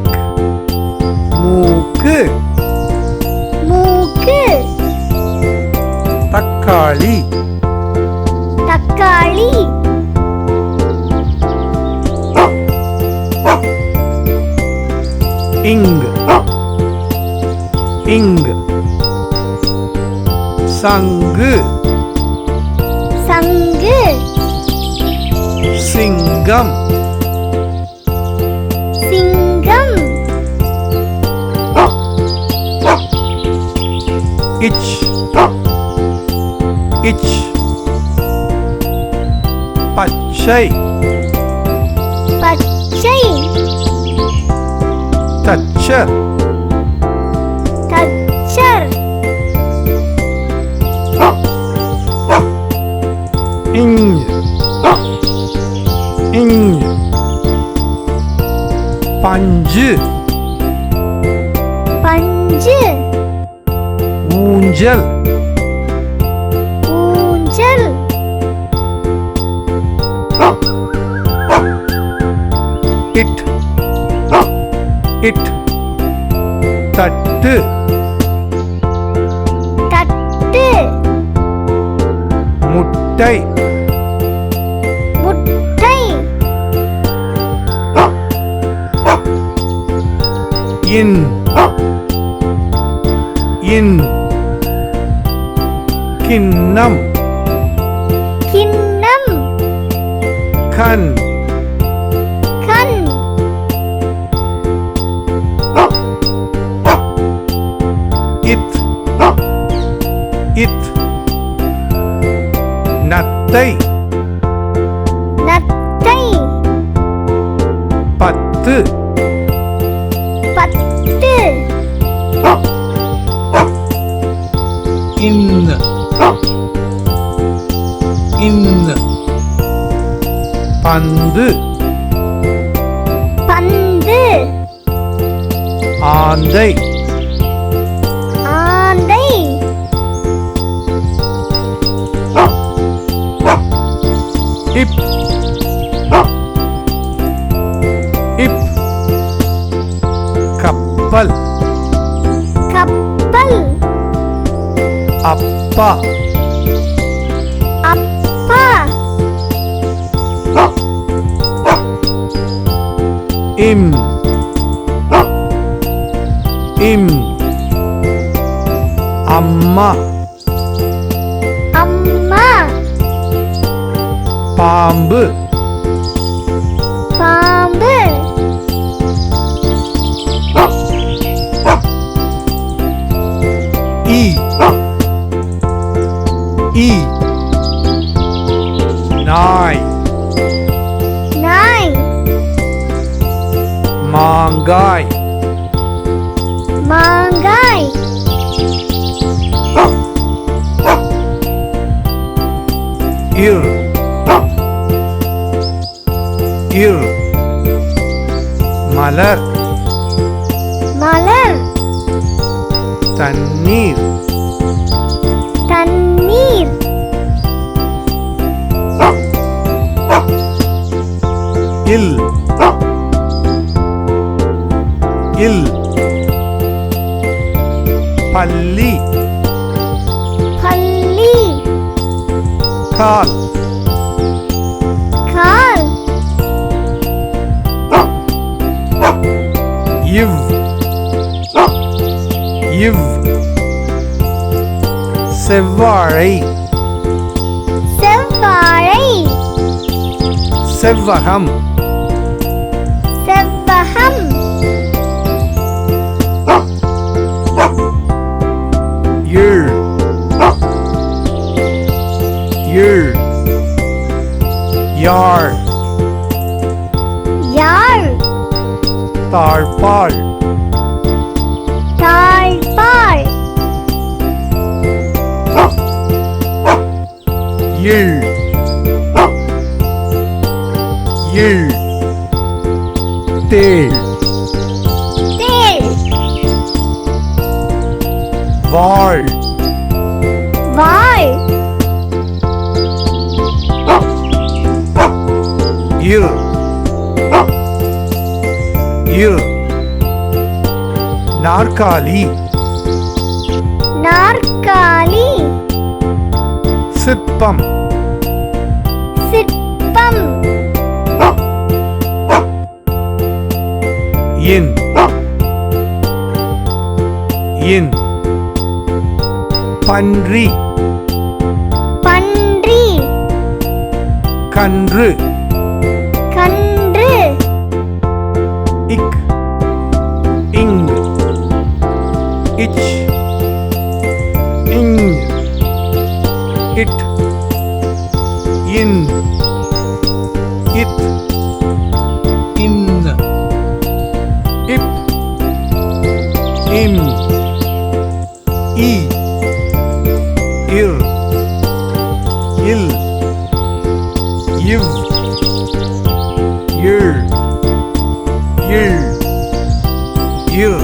இக் மூக்கு மூக்கு தக்காளி தக்காளி இங் இங் சங்கு சங்கு சிங்கம் சிங்கம் இச் இச் பச்சை பச்சை தச்சர் தச்சர் இஞ் இஞ் பஞ்சு பஞ்சு ஊஞ்சல் ஊஞ்சல் இட் இட் தட்டு தட்டு முட்டை முட்டை இன் இன் கிண்ணம் கிண்ணம் கண் கண் இத் இத் நத்தை நத்தை பத்து பத்து இன் இன் பந்து பந்து ஆந்தை ஆந்தை இப் இப் கப்பல் கப்பல் அப்பா அப்பா இம் இம் அம்மா அம்மா பாம்பு பாம்பு ஈ ஈ நாய் நாய் மாங்காய் மாங்காய் இர் இர் மலர் மலர் தண்ணீர் தண்ணீர் இல் இல் பள்ளி பள்ளி கால் கால் இவ் இவ் செவ்வாழை செவ்வாழை செவ்வகம் செவ்வகம் இழ் இழ் யாழ் யாழ் தாழ்பாள் தாழ்பாள் இழ் இழ் தேள் தேள் வாழ் வாள் இர் இர் நாற்காலி நாற்காலி சிற்பம் சிற்பம் இன் இன் பன்றி பன்றி கன்று கன்று இக் இங் இச் இங் இட் இன் இத் இன் இப் இம் இ இர் இல் இவ் இழ் இழ் இர்